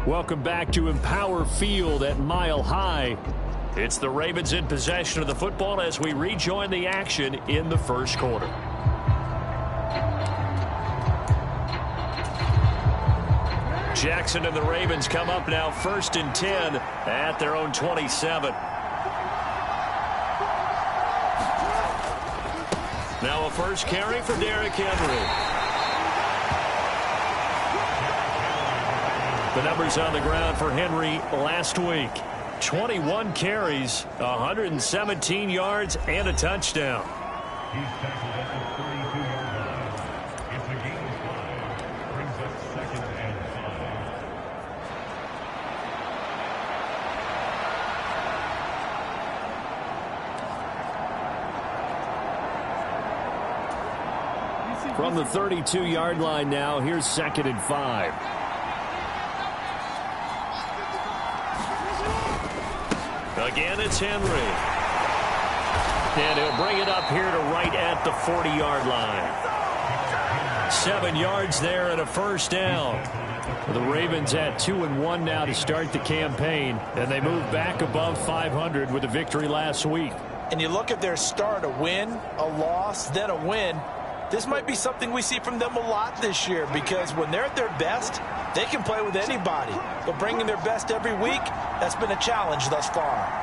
Welcome back to Empower Field at Mile High. It's the Ravens in possession of the football as we rejoin the action in the first quarter. Jackson and the Ravens come up now 1st and 10 at their own 27. Now a first carry for Derrick Henry. The numbers on the ground for Henry last week. 21 carries, 117 yards, and a touchdown. He's tackled at the 32-yard line. It's a gain of 5. Brings up 2nd and 5. From the 32-yard line now, here's 2nd and 5. Again, it's Henry. And he'll bring it up here to right at the 40-yard line. 7 yards there and a first down. The Ravens at 2-1 now to start the campaign, and they move back above 500 with a victory last week. And you look at their start, a win, a loss, then a win. This might be something we see from them a lot this year, because when they're at their best, they can play with anybody. But bringing their best every week, that's been a challenge thus far.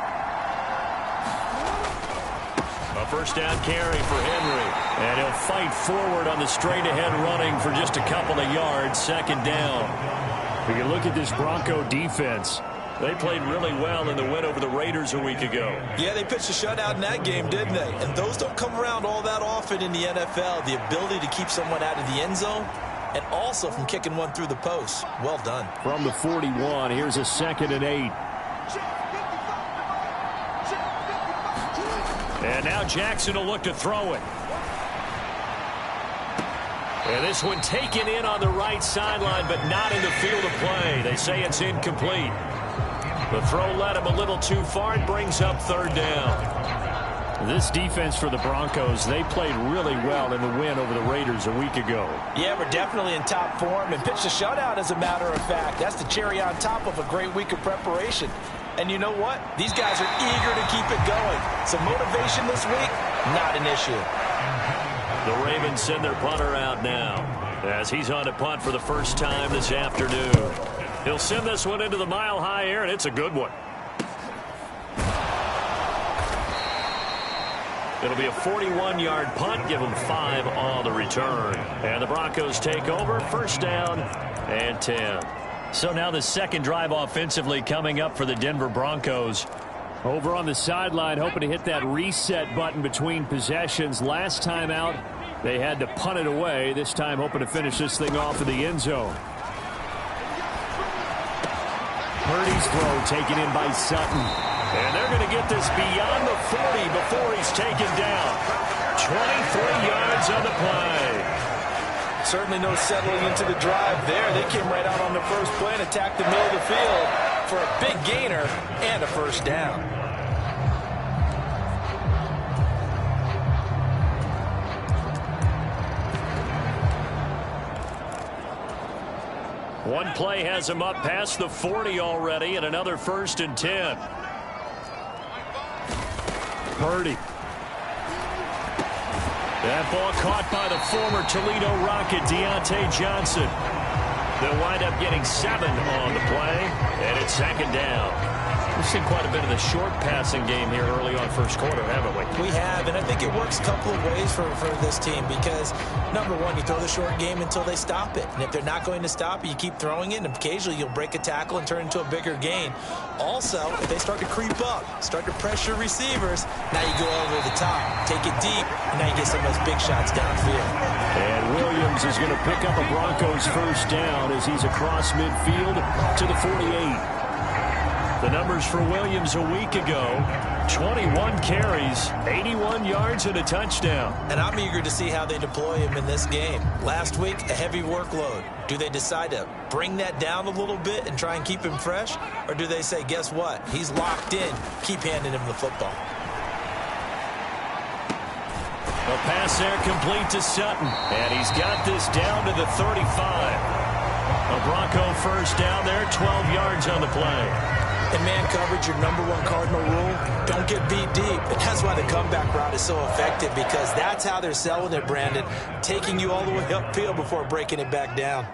A first down carry for Henry. And he'll fight forward on the straight-ahead running for just a couple of yards. 2nd down. If you look at this Bronco defense, they played really well in the win over the Raiders a week ago. Yeah, they pitched a shutout in that game, didn't they? And those don't come around all that often in the NFL. The ability to keep someone out of the end zone and also from kicking one through the post. Well done. From the 41, here's a 2nd and 8. And now Jackson will look to throw it. And this one taken in on the right sideline, but not in the field of play. They say it's incomplete. The throw led him a little too far. It brings up 3rd down. This defense for the Broncos, they played really well in the win over the Raiders a week ago. Yeah, we're definitely in top form and pitched a shutout, as a matter of fact. That's the cherry on top of a great week of preparation. And you know what? These guys are eager to keep it going. So motivation this week, not an issue. The Ravens send their punter out now as he's on to punt for the first time this afternoon. He'll send this one into the mile-high air, and it's a good one. It'll be a 41-yard punt. Give them 5 on the return. And the Broncos take over. First down and 10. So now the second drive offensively coming up for the Denver Broncos. Over on the sideline, hoping to hit that reset button between possessions. Last time out, they had to punt it away. This time hoping to finish this thing off in the end zone. Purdy's throw taken in by Sutton. And they're going to get this beyond the 40 before he's taken down. 23 yards on the play. Certainly no settling into the drive there. They came right out on the first play and attacked the middle of the field for a big gainer and a first down. One play has him up past the 40 already, and another 1st and 10. Purdy. That ball caught by the former Toledo Rocket, Deontay Johnson. They'll wind up getting 7 on the play, and it's 2nd down. We've seen quite a bit of the short passing game here early on first quarter, haven't we? We have, and I think it works a couple of ways for this team because, number one, you throw the short game until they stop it. And if they're not going to stop it, you keep throwing it, and occasionally you'll break a tackle and turn it into a bigger gain. Also, if they start to creep up, start to pressure receivers, now you go over the top, take it deep, and now you get some of those big shots downfield. And Williams is going to pick up a Broncos first down as he's across midfield to the 48. The numbers for Williams a week ago, 21 carries, 81 yards, and a touchdown. And I'm eager to see how they deploy him in this game. Last week, a heavy workload. Do they decide to bring that down a little bit and try and keep him fresh? Or do they say, guess what? He's locked in. Keep handing him the football. A pass there complete to Sutton. And he's got this down to the 35. A Bronco first down there, 12 yards on the play. In man coverage, your number one cardinal rule, don't get beat deep. And that's why the comeback route is so effective, because that's how they're selling it, Brandon. Taking you all the way upfield before breaking it back down.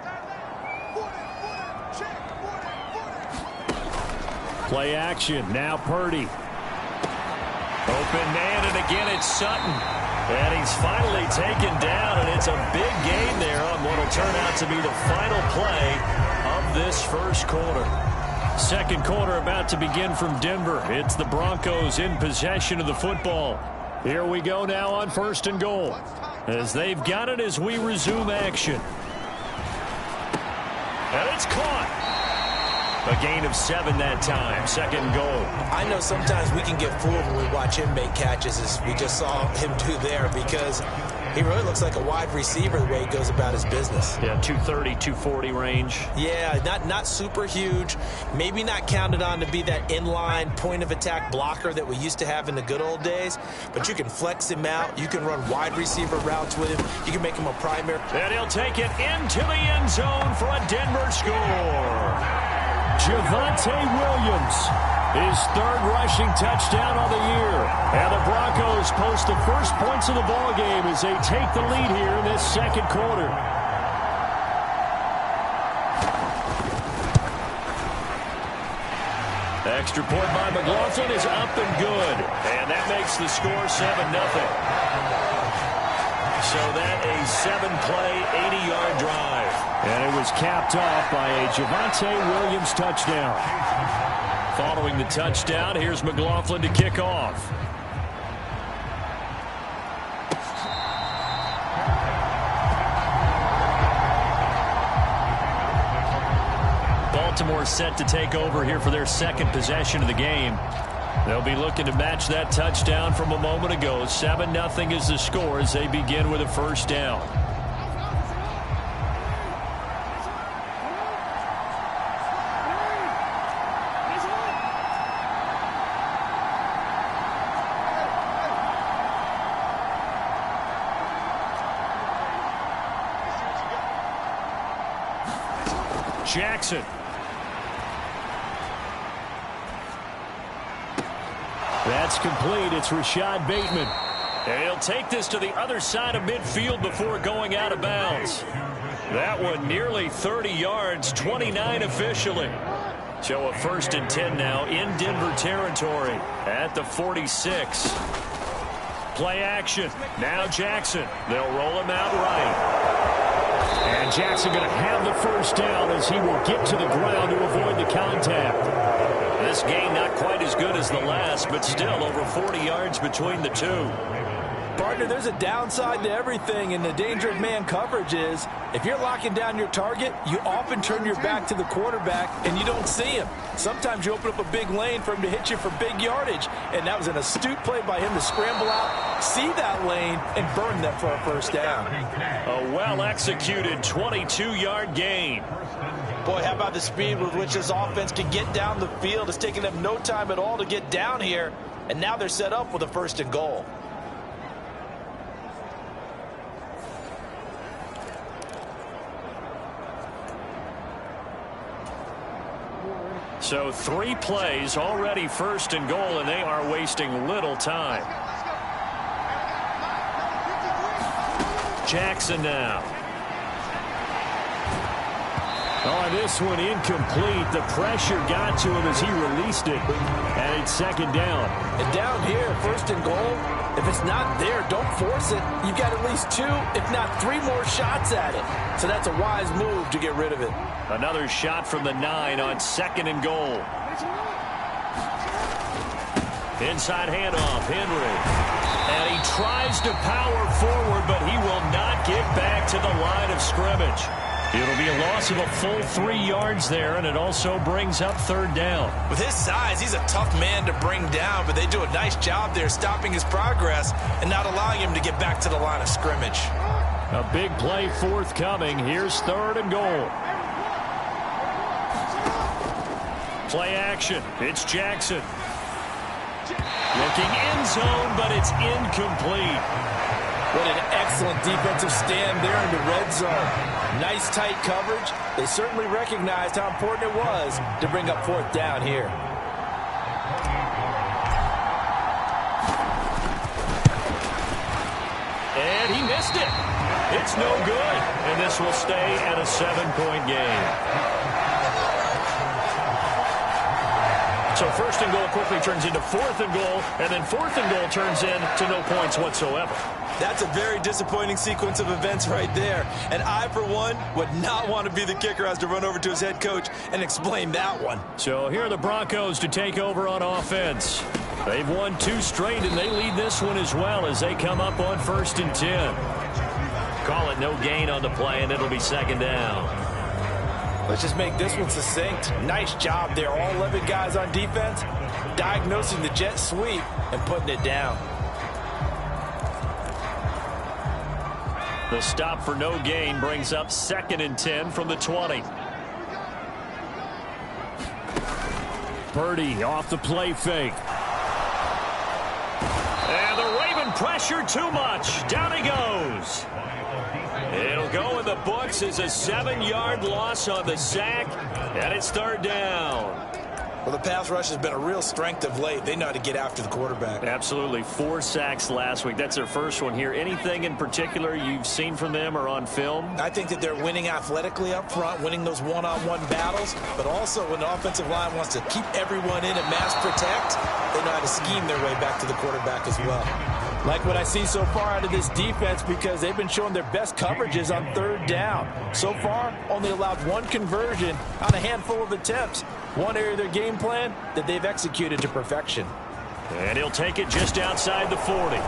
Play action, now Purdy. Open man, and again it's Sutton. And he's finally taken down, and it's a big gain there on what will turn out to be the final play of this first quarter. Second quarter about to begin from Denver. It's the Broncos in possession of the football. Here we go now on 1st and goal, as they've got it as we resume action. And it's caught. A gain of 7 that time. 2nd and goal. I know sometimes we can get fooled when we watch him make catches, as we just saw him do there, because he really looks like a wide receiver the way he goes about his business. Yeah, 230, 240 range. Yeah, not super huge. Maybe not counted on to be that inline point-of-attack blocker that we used to have in the good old days. But you can flex him out. You can run wide receiver routes with him. You can make him a primary. And he'll take it into the end zone for a Denver score. Javonte Williams, his 3rd rushing touchdown on the year. And the Broncos post the first points of the ballgame as they take the lead here in this 2nd quarter. Extra point by McLaughlin is up and good. And that makes the score 7-0. So that a 7-play, 80-yard drive. And it was capped off by a Javonte Williams touchdown. Following the touchdown, here's McLaughlin to kick off. Baltimore set to take over here for their 2nd possession of the game. They'll be looking to match that touchdown from a moment ago. 7-0 is the score as they begin with a 1st down. Jackson. That's complete. It's Rashad Bateman. And he'll take this to the other side of midfield before going out of bounds. That one nearly 30 yards, 29 officially. So a 1st and 10 now in Denver territory at the 46. Play action. Now Jackson. They'll roll him out right. And Jackson going to have the 1st down as he will get to the ground to avoid the contact. This gain not quite as good as the last, but still over 40 yards between the two. Partner, there's a downside to everything, and the danger of man coverage is if you're locking down your target, you often turn your back to the quarterback and you don't see him. Sometimes you open up a big lane for him to hit you for big yardage, and that was an astute play by him to scramble out, see that lane, and burn that for a 1st down. A well-executed 22-yard gain. Boy, how about the speed with which this offense can get down the field? It's taking them no time at all to get down here, and now they're set up with a 1st and goal. So 3 plays already 1st and goal, and they are wasting little time. Jackson now. Oh, this one incomplete. The pressure got to him as he released it. And it's 2nd down. And down here, 1st and goal, if it's not there, don't force it. You've got at least 2, if not 3 more shots at it. So that's a wise move to get rid of it. Another shot from the 9 on 2nd and goal. Inside handoff, Henry. And he tries to power forward, but he will not get back to the line of scrimmage. It'll be a loss of a full 3 yards there, and it also brings up 3rd down. With his size, he's a tough man to bring down, but they do a nice job there stopping his progress and not allowing him to get back to the line of scrimmage. A big play forthcoming. Here's 3rd and goal. Play action. It's Jackson. Looking end zone, but it's incomplete. What an excellent defensive stand there in the red zone. Nice tight coverage. They certainly recognized how important it was to bring up fourth down here. And he missed it. It's no good. And this will stay at a 7-point game. So first and goal quickly turns into fourth and goal, and then fourth and goal turns into no points whatsoever. That's a very disappointing sequence of events right there. And I, for one, would not want to be the kicker as to run over to his head coach and explain that one. So here are the Broncos to take over on offense. They've won 2 straight, and they lead this one as well as they come up on 1st and 10. Call it no gain on the play, and it'll be second down. Let's just make this one succinct. Nice job there. All 11 guys on defense diagnosing the jet sweep and putting it down. The stop for no gain brings up 2nd and 10 from the 20. Purdy off the play fake. And the Raven pressure too much. Down he goes. It'll go in the books as a 7-yard loss on the sack, and it's 3rd down. Well, the pass rush has been a real strength of late. They know how to get after the quarterback. Absolutely. 4 sacks last week. That's their first one here. Anything in particular you've seen from them or on film? I think that they're winning athletically up front, winning those one-on-one battles, but also when the offensive line wants to keep everyone in and mass protect, they know how to scheme their way back to the quarterback as well. Like what I see so far out of this defense because they've been showing their best coverages on 3rd down. So far, only allowed 1 conversion on a handful of attempts. One area of their game plan that they've executed to perfection. And he'll take it just outside the 40.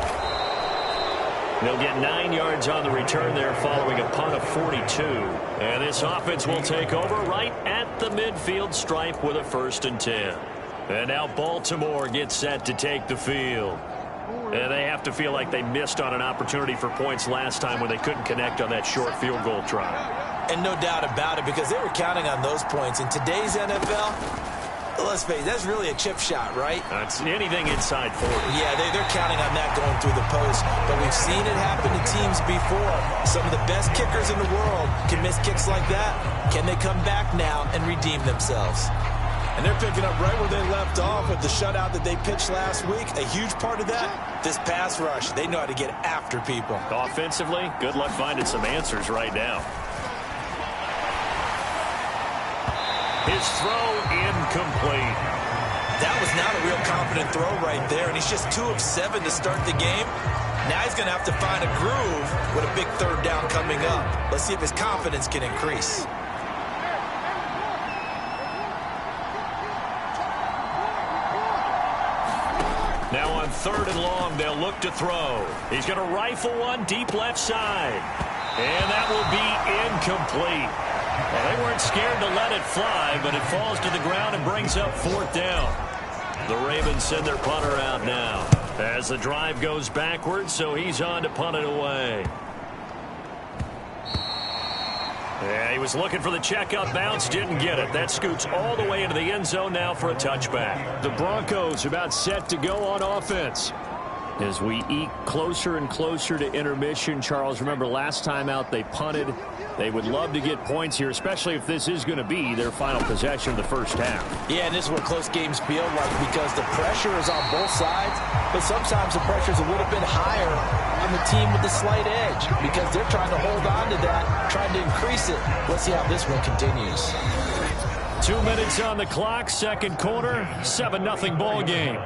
They'll get 9 yards on the return there following a punt of 42. And this offense will take over right at the midfield stripe with a 1st and 10. And now Baltimore gets set to take the field. And they have to feel like they missed on an opportunity for points last time when they couldn't connect on that short field goal try. And no doubt about it, because they were counting on those points. In today's NFL, let's face it, that's really a chip shot, right? That's anything inside 40. Yeah, they're counting on that going through the post. But we've seen it happen to teams before. Some of the best kickers in the world can miss kicks like that. Can they come back now and redeem themselves? And they're picking up right where they left off with the shutout that they pitched last week. A huge part of that, this pass rush. They know how to get after people. Offensively, good luck finding some answers right now. His throw incomplete. That was not a real confident throw right there, and he's just 2 of 7 to start the game. Now he's going to have to find a groove with a big 3rd down coming up. Let's see if his confidence can increase. Now on 3rd and long, they'll look to throw. He's going to rifle one deep left side. And that will be incomplete. Well, they weren't scared to let it fly, but it falls to the ground and brings up 4th down. The Ravens send their punter out now as the drive goes backwards, so he's on to punt it away. Yeah, he was looking for the checkup bounce, didn't get it. That scoots all the way into the end zone now for a touchback. The Broncos about set to go on offense. As we eke closer and closer to intermission, Charles, remember last time out they punted. They would love to get points here, especially if this is going to be their final possession of the first half. Yeah, and this is what close games feel like because the pressure is on both sides, but sometimes the pressure is a little bit higher on the team with the slight edge because they're trying to hold on to that, trying to increase it. Let's see how this one continues. 2 minutes on the clock, second quarter, 7-0 ball game.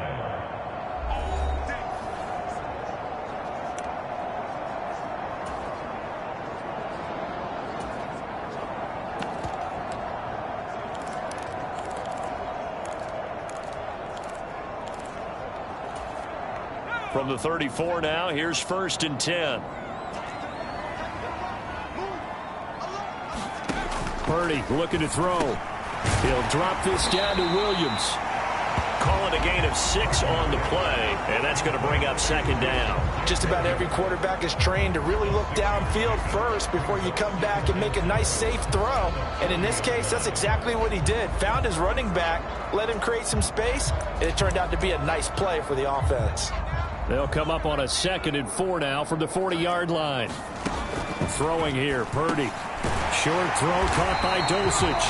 From the 34 now, here's 1st and 10. Purdy looking to throw. He'll drop this down to Williams. Call it a gain of 6 on the play, and that's going to bring up 2nd down. Just about every quarterback is trained to really look downfield first before you come back and make a nice, safe throw. And in this case, that's exactly what he did. Found his running back, let him create some space, and it turned out to be a nice play for the offense. They'll come up on a 2nd and 4 now from the 40-yard line. Throwing here, Purdy. Short throw caught by Dosich.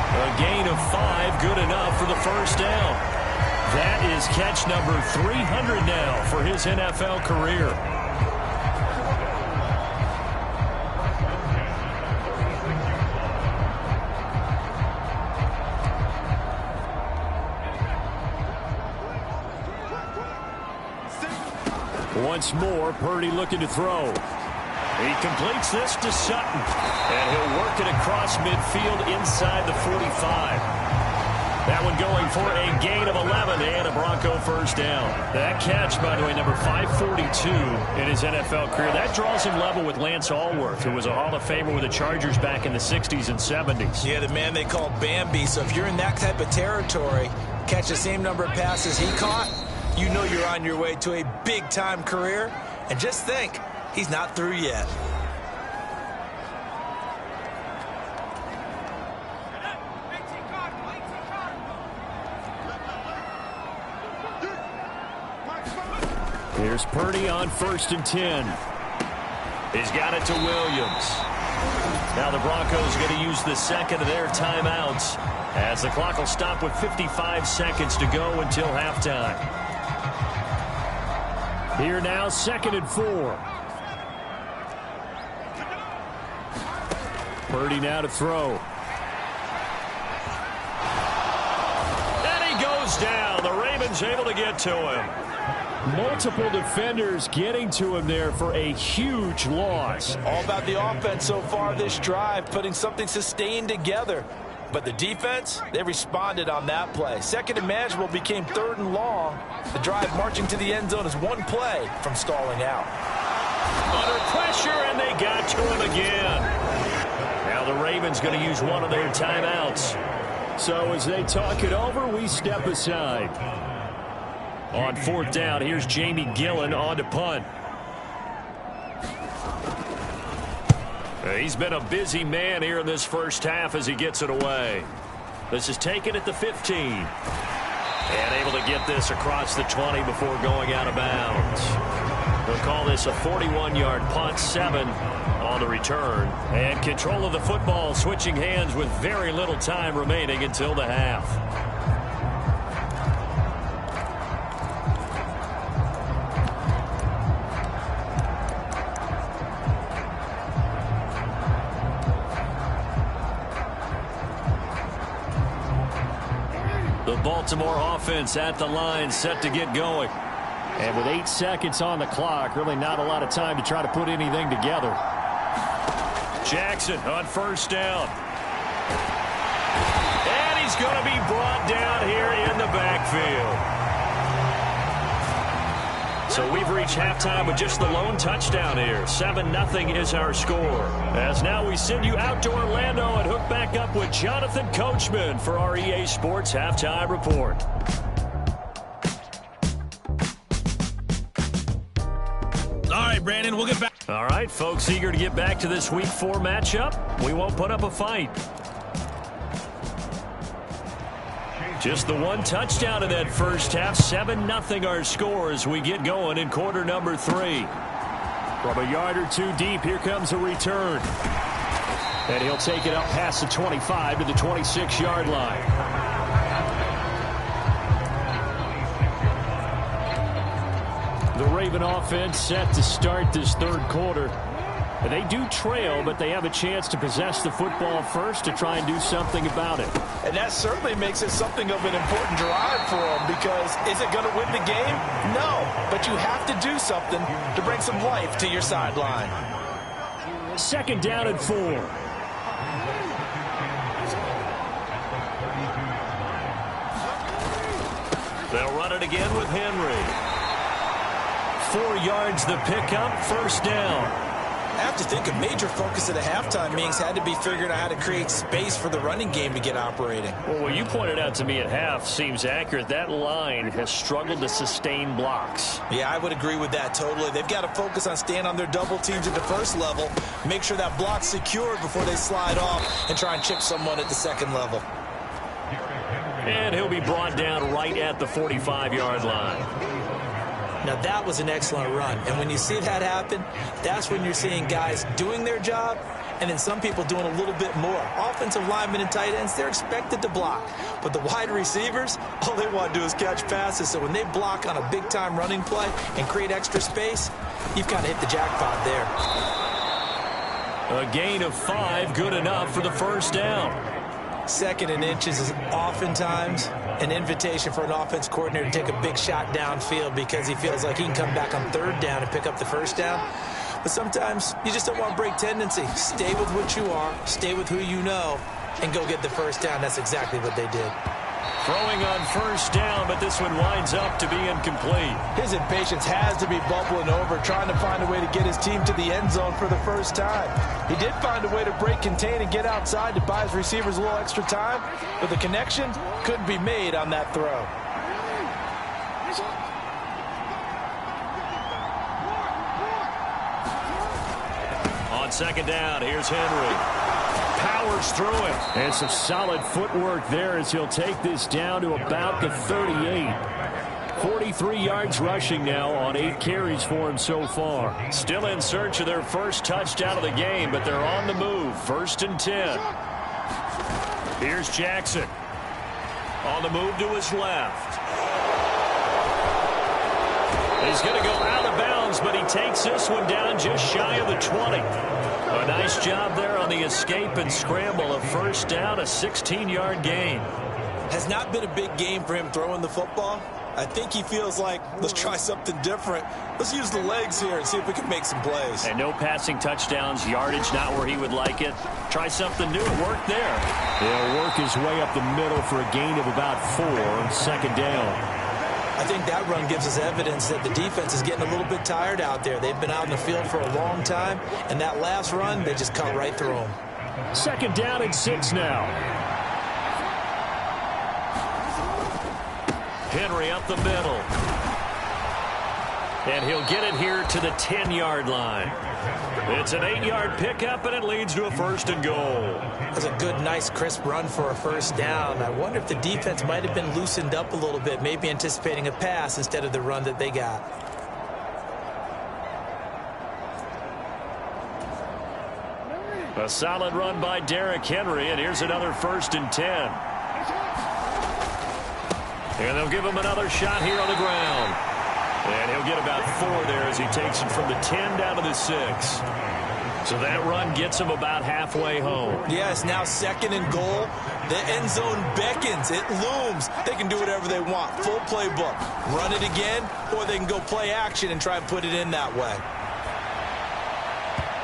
A gain of 5, good enough for the first down. That is catch number 300 now for his NFL career. Once more, Purdy looking to throw. He completes this to Sutton, and he'll work it across midfield inside the 45. That one going for a gain of 11 and a Bronco first down. That catch, by the way, number 542 in his NFL career. That draws him level with Lance Allworth, who was a Hall of Famer with the Chargers back in the 60s and 70s. Yeah, the man they call Bambi. So if you're in that type of territory, catch the same number of passes he caught, you know you're on your way to a big-time career. And just think, he's not through yet. Here's Purdy on 1st and 10. He's got it to Williams. Now the Broncos going to use the second of their timeouts as the clock will stop with 55 seconds to go until halftime. Here now, 2nd and 4. Purdy now to throw. And he goes down. The Ravens able to get to him. Multiple defenders getting to him there for a huge loss. All about the offense so far this drive, putting something sustained together. But the defense, they responded on that play. 2nd and manageable became 3rd and long. The drive marching to the end zone is one play from stalling out. Under pressure, and they got to him again. Now the Ravens going to use one of their timeouts. So as they talk it over, we step aside. On 4th down, here's Jamie Gillen on to punt. He's been a busy man here in this first half as he gets it away. This is taken at the 15. And able to get this across the 20 before going out of bounds. They'll call this a 41-yard punt, 7 on the return. And control of the football switching hands with very little time remaining until the half. The Baltimore offense at the line, set to get going. And with 8 seconds on the clock, really not a lot of time to try to put anything together. Jackson on 1st down. And he's going to be brought down here in the backfield. So we've reached halftime with just the lone touchdown here. 7-0 is our score. As now we send you out to Orlando and hook back up with Jonathan Coachman for our EA Sports Halftime Report. All right, Brandon, we'll get back. All right, folks, eager to get back to this Week 4 matchup. We won't put up a fight. Just the one touchdown in that first half. 7-0 our score as we get going in quarter number 3. From a yard or two deep, here comes a return. And he'll take it up past the 25 to the 26-yard line. The Raven offense set to start this 3rd quarter. And they do trail, but they have a chance to possess the football first to try and do something about it. And that certainly makes it something of an important drive for them, because is it going to win the game? No, but you have to do something to bring some life to your sideline. 2nd down and 4. They'll run it again with Henry. 4 yards the pickup, 1st down. I have to think a major focus of the halftime meetings had to be figuring out how to create space for the running game to get operating. Well, what you pointed out to me at half seems accurate. That line has struggled to sustain blocks. Yeah, I would agree with that totally. They've got to focus on staying on their double teams at the first level, make sure that block's secured before they slide off and try and chip someone at the 2nd level. And he'll be brought down right at the 45-yard line. Now, that was an excellent run. And when you see that happen, that's when you're seeing guys doing their job and then some people doing a little bit more. Offensive linemen and tight ends, they're expected to block. But the wide receivers, all they want to do is catch passes. So when they block on a big-time running play and create extra space, you've kind of hit the jackpot there. A gain of 5, good enough for the first down. 2nd and inches is oftentimes an invitation for an offense coordinator to take a big shot downfield because he feels like he can come back on 3rd down and pick up the first down. But sometimes you just don't want to break tendency. Stay with what you are, stay with who you know, and go get the first down. That's exactly what they did. Throwing on first down, but this one winds up to be incomplete. His impatience has to be bubbling over, trying to find a way to get his team to the end zone for the first time. He did find a way to break contain and get outside to buy his receivers a little extra time, but the connection couldn't be made on that throw. On 2nd down, here's Henry. Powers through it. And some solid footwork there as he'll take this down to about the 38. 43 yards rushing now on 8 carries for him so far. Still in search of their first touchdown of the game, but they're on the move. 1st and 10. Here's Jackson. On the move to his left. He's going to go out of bounds, but he takes this one down just shy of the 20. A nice job there on the escape and scramble. A first down, a 16-yard gain. Has not been a big game for him throwing the football. I think he feels like, let's try something different. Let's use the legs here and see if we can make some plays. And no passing touchdowns, yardage not where he would like it. Try something new. It worked there. He'll work his way up the middle for a gain of about 4 on 2nd down. I think that run gives us evidence that the defense is getting a little bit tired out there. They've been out in the field for a long time, and that last run, they just cut right through them. 2nd down and 6 now. Henry up the middle. And he'll get it here to the 10-yard line. It's an 8-yard pickup, and it leads to a 1st and goal. That's a good, nice, crisp run for a first down. I wonder if the defense might have been loosened up a little bit, maybe anticipating a pass instead of the run that they got. A solid run by Derrick Henry, and here's another 1st and 10. And they'll give him another shot here on the ground. And he'll get about 4 there as he takes it from the 10 down to the 6. So that run gets him about halfway home. Yes, now 2nd and goal. The end zone beckons. It looms. They can do whatever they want. Full playbook. Run it again, or they can go play action and try and put it in that way.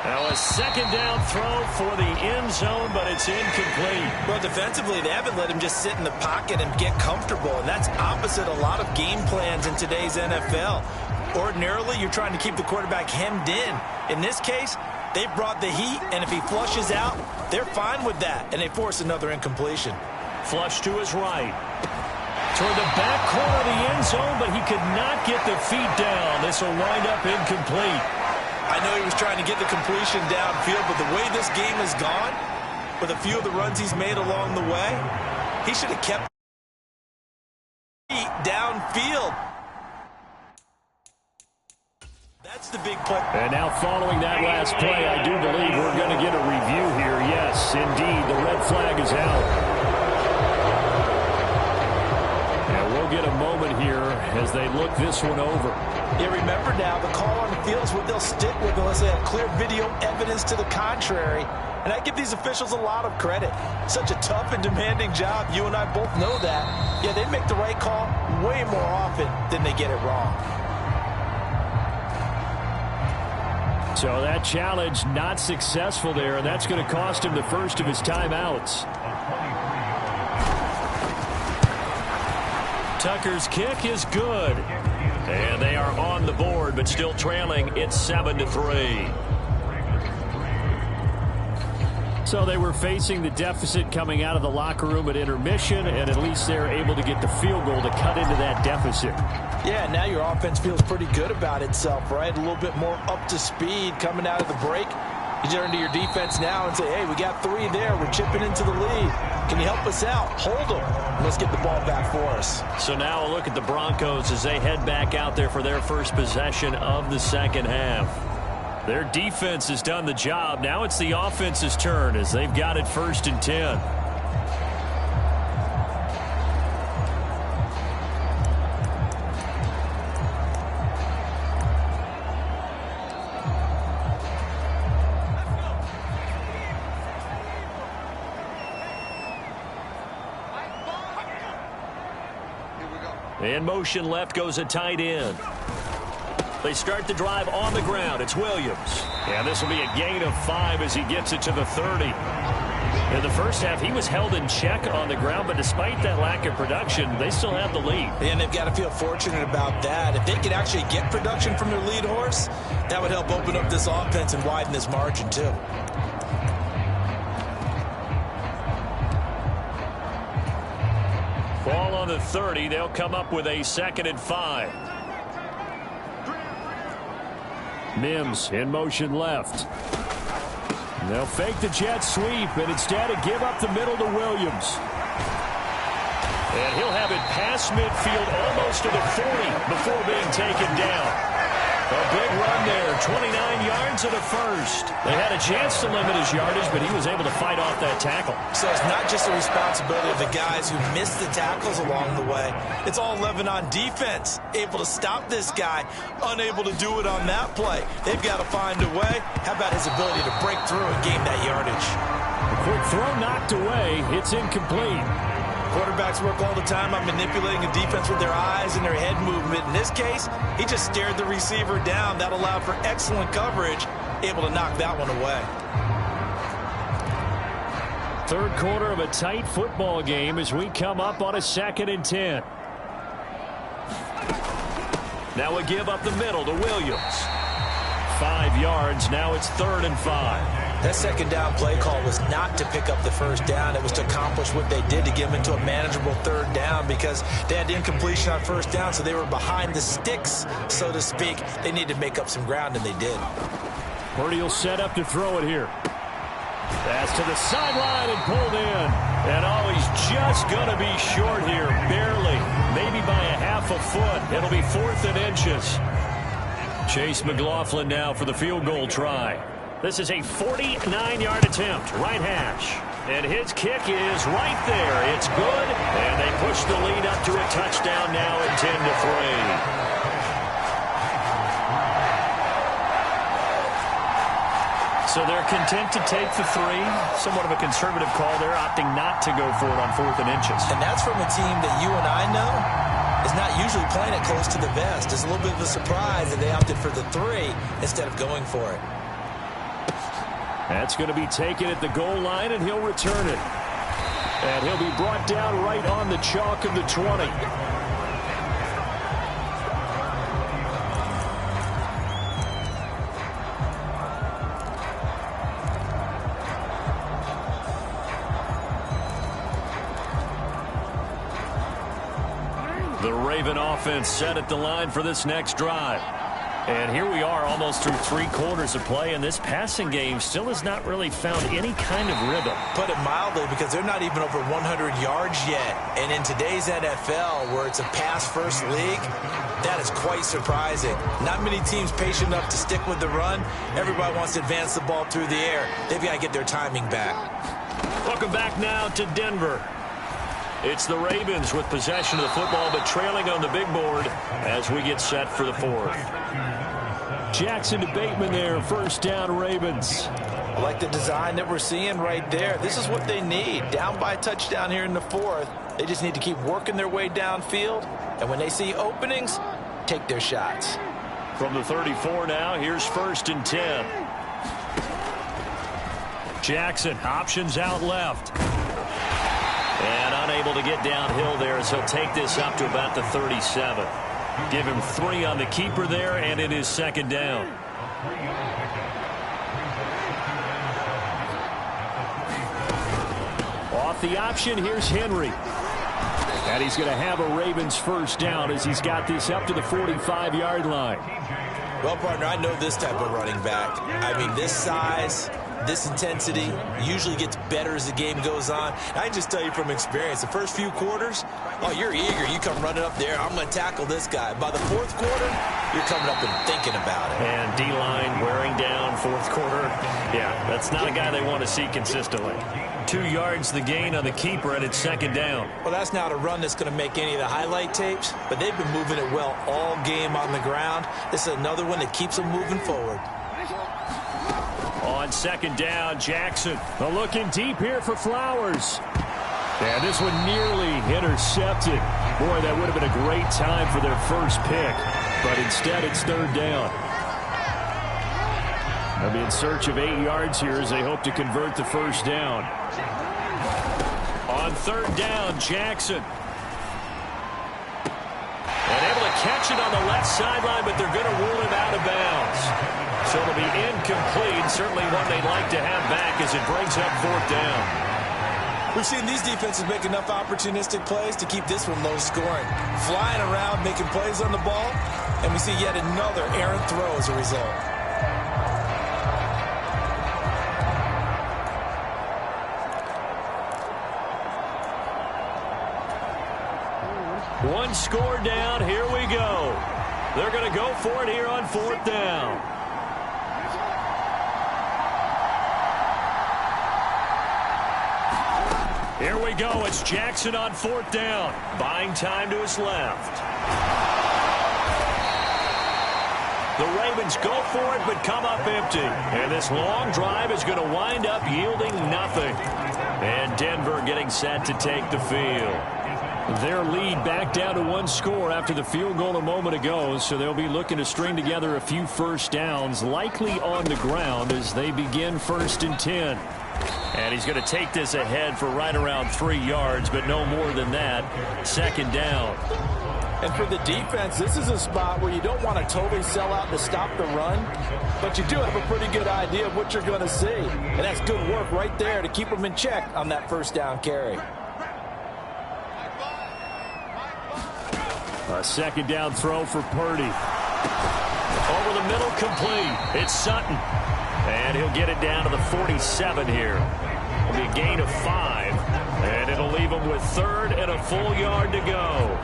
Now a 2nd down throw for the end zone, but it's incomplete. Well, defensively, they haven't let him just sit in the pocket and get comfortable, and that's opposite a lot of game plans in today's NFL. Ordinarily, you're trying to keep the quarterback hemmed in. In this case, they brought the heat, and if he flushes out, they're fine with that, and they force another incompletion. Flush to his right. Toward the back corner of the end zone, but he could not get the feet down. This will wind up incomplete. I know he was trying to get the completion downfield, but the way this game has gone, with a few of the runs he's made along the way, he should have kept feet downfield. That's the big play. And now following that last play, I do believe we're going to get a review here. Yes, indeed, the red flag is out. And we'll get a moment here as they look this one over. Yeah, remember now, the call on the field is what they'll stick with unless they have clear video evidence to the contrary. And I give these officials a lot of credit. Such a tough and demanding job. You and I both know that. Yeah, they make the right call way more often than they get it wrong. So that challenge not successful there, and that's going to cost him the first of his timeouts. Tucker's kick is good. And they are on the board, but still trailing. It's 7-3. So they were facing the deficit coming out of the locker room at intermission, and at least they're able to get the field goal to cut into that deficit. Yeah, now your offense feels pretty good about itself, right? A little bit more up to speed coming out of the break. You turn to your defense now and say, hey, we got 3 there. We're chipping into the lead. Can you help us out? Hold them. Let's get the ball back for us. So now a look at the Broncos as they head back out there for their first possession of the second half. Their defense has done the job. Now it's the offense's turn as they've got it 1st and 10. In motion left goes a tight end. They start the drive on the ground. It's Williams. And this will be a gain of 5 as he gets it to the 30. In the first half, he was held in check on the ground, but despite that lack of production, they still have the lead. And they've got to feel fortunate about that. If they could actually get production from their lead horse, that would help open up this offense and widen this margin too. Ball on the 30. They'll come up with a 2nd and 5. Mims in motion left. They'll fake the jet sweep and instead give up the middle to Williams. And he'll have it past midfield almost to the 40 before being taken down. A big run there, 29 yards to the first. They had a chance to limit his yardage, but he was able to fight off that tackle. So it's not just the responsibility of the guys who missed the tackles along the way. It's all 11 on defense, able to stop this guy, unable to do it on that play. They've got to find a way. How about his ability to break through and gain that yardage? A quick throw knocked away. It's incomplete. Quarterbacks work all the time on manipulating a defense with their eyes and their head movement. In this case, he just stared the receiver down. That allowed for excellent coverage, able to knock that one away. Third quarter of a tight football game as we come up on a 2nd and 10. Now we give up the middle to Williams. 5 yards. Now it's 3rd and 5. That second down play call was not to pick up the first down. It was to accomplish what they did to get them into a manageable 3rd down because they had incompletion on 1st down, so they were behind the sticks, so to speak. They needed to make up some ground, and they did. Purdy will set up to throw it here. Pass to the sideline and pulled in. And oh, he's just going to be short here, barely, maybe by a half a foot. It'll be 4th and inches. Chase McLaughlin now for the field goal try. This is a 49-yard attempt, right hash. And his kick is right there. It's good, and they push the lead up to a touchdown now at 10-3. So they're content to take the 3. Somewhat of a conservative call there, opting not to go for it on 4th and inches. And that's from a team that you and I know is not usually playing it close to the vest. It's a little bit of a surprise that they opted for the 3 instead of going for it. That's going to be taken at the goal line, and he'll return it. And he'll be brought down right on the chalk of the 20. The Raven offense set at the line for this next drive. And here we are almost through 3 quarters of play, and this passing game still has not really found any kind of rhythm. Put it mildly, because they're not even over 100 yards yet. And in today's NFL, where it's a pass-first league, that is quite surprising. Not many teams patient enough to stick with the run. Everybody wants to advance the ball through the air. They've got to get their timing back. Welcome back now to Denver. It's the Ravens with possession of the football, but trailing on the big board as we get set for the 4th. Jackson to Bateman there, 1st down Ravens. I like the design that we're seeing right there. This is what they need. Down by a touchdown here in the 4th. They just need to keep working their way downfield. And when they see openings, take their shots. From the 34 now, here's 1st and 10. Jackson, options out left. And unable to get downhill there as he'll take this up to about the 37. Give him 3 on the keeper there, and it is 2nd down. Off the option, here's Henry. And he's going to have a Ravens 1st down as he's got this up to the 45-yard line. Well, partner, I know this type of running back. I mean, this size, this intensity usually gets better as the game goes on. I can just tell you from experience, the first few quarters, oh, you're eager. You come running up there, I'm going to tackle this guy. By the fourth quarter, you're coming up and thinking about it. And D-line wearing down fourth quarter. Yeah, that's not a guy they want to see consistently. 2 yards the gain on the keeper, and it's second down. Well, that's not a run that's going to make any of the highlight tapes, but they've been moving it well all game on the ground. This is another one that keeps them moving forward. On second down, Jackson. Looking deep here for Flowers. And this one nearly intercepted. Boy, that would have been a great time for their first pick, but instead it's third down. They'll be in search of 8 yards here as they hope to convert the first down. On third down, Jackson. And able to catch it on the left sideline, but they're going to rule him out of bounds. So it'll be incomplete. Certainly one they'd like to have back as it brings up fourth down. We've seen these defenses make enough opportunistic plays to keep this one low scoring. Flying around, making plays on the ball, and we see yet another errant throw as a result. One score down, here we go. They're going to go for it here on fourth down. Here we go, it's Jackson on fourth down. Buying time to his left. The Ravens go for it, but come up empty. And this long drive is going to wind up yielding nothing. And Denver getting set to take the field. Their lead back down to one score after the field goal a moment ago, so they'll be looking to string together a few first downs, likely on the ground as they begin 1st and 10. And he's going to take this ahead for right around 3 yards, but no more than that. Second down. And for the defense, this is a spot where you don't want to totally sell out to stop the run, but you do have a pretty good idea of what you're going to see. And that's good work right there to keep them in check on that first down carry. A second down throw for Purdy. Over the middle, complete. It's Sutton. And he'll get it down to the 47 here. It'll be a gain of 5. And it'll leave him with third and a full yard to go.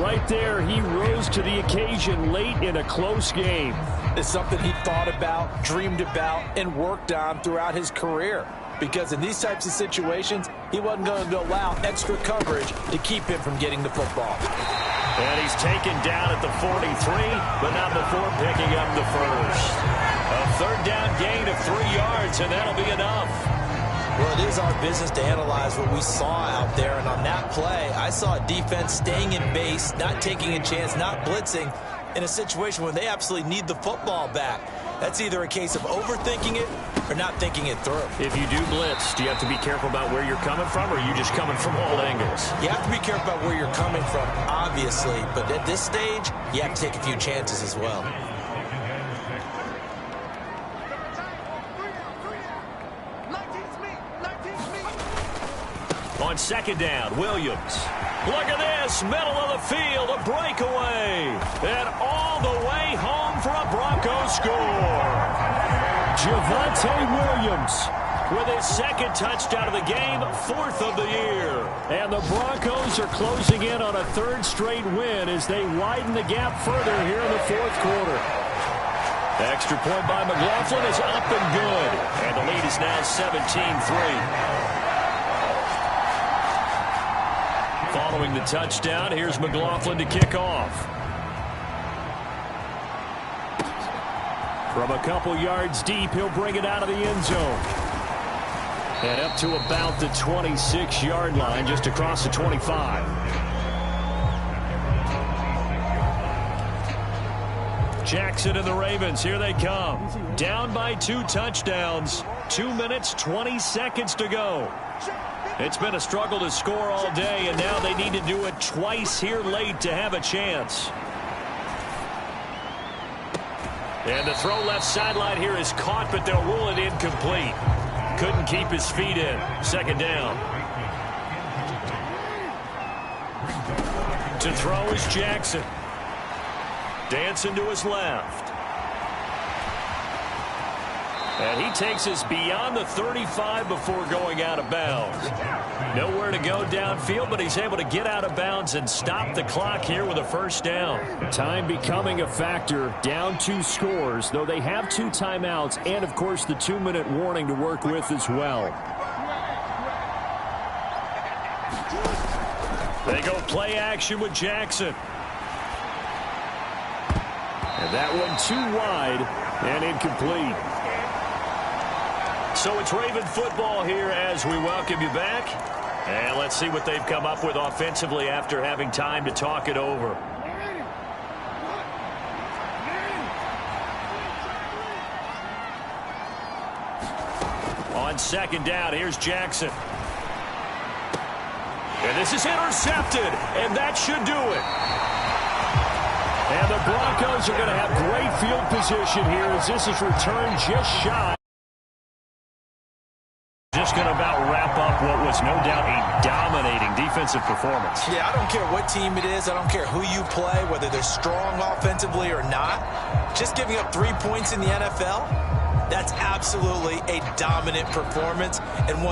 Right there, he rose to the occasion late in a close game. It's something he thought about, dreamed about, and worked on throughout his career. Because in these types of situations, he wasn't going to allow extra coverage to keep him from getting the football. And he's taken down at the 43, but not before picking up the first. A third down gain of 3 yards, and that'll be enough. Well, it is our business to analyze what we saw out there, and on that play, I saw a defense staying in base, not taking a chance, not blitzing, in a situation where they absolutely need the football back. That's either a case of overthinking it or not thinking it through. If you do blitz, do you have to be careful about where you're coming from, or are you just coming from all angles? You have to be careful about where you're coming from, obviously, but at this stage, you have to take a few chances as well. On second down, Williams. Look at this, middle of the field, a breakaway. And all the way home for a Broncos score. Javonte Williams with his second touchdown of the game, 4th of the year. And the Broncos are closing in on a 3rd straight win as they widen the gap further here in the 4th quarter. Extra point by McLaughlin is up and good. And the lead is now 17-3. Following the touchdown, here's McLaughlin to kick off. From a couple yards deep, he'll bring it out of the end zone. And up to about the 26-yard line, just across the 25. Jackson and the Ravens, here they come. Down by 2 touchdowns. 2 minutes, 20 seconds to go. It's been a struggle to score all day, and now they need to do it twice here late to have a chance. And the throw left sideline here is caught, but they'll rule it incomplete. Couldn't keep his feet in. Second down. To throw is Jackson. Dancing to his left. And he takes us beyond the 35 before going out of bounds. Nowhere to go downfield, but he's able to get out of bounds and stop the clock here with a first down. Time becoming a factor. Down 2 scores, though they have 2 timeouts and, of course, the 2-minute warning to work with as well. They go play action with Jackson. And that one too wide and incomplete. So it's Raven football here as we welcome you back. And let's see what they've come up with offensively after having time to talk it over. On second down, here's Jackson. And this is intercepted, and that should do it. And the Broncos are going to have great field position here as this is returned just shy. Just going to about wrap up what was no doubt a dominating defensive performance. Yeah, I don't care what team it is. I don't care who you play, whether they're strong offensively or not. Just giving up 3 points in the NFL, that's absolutely a dominant performance and one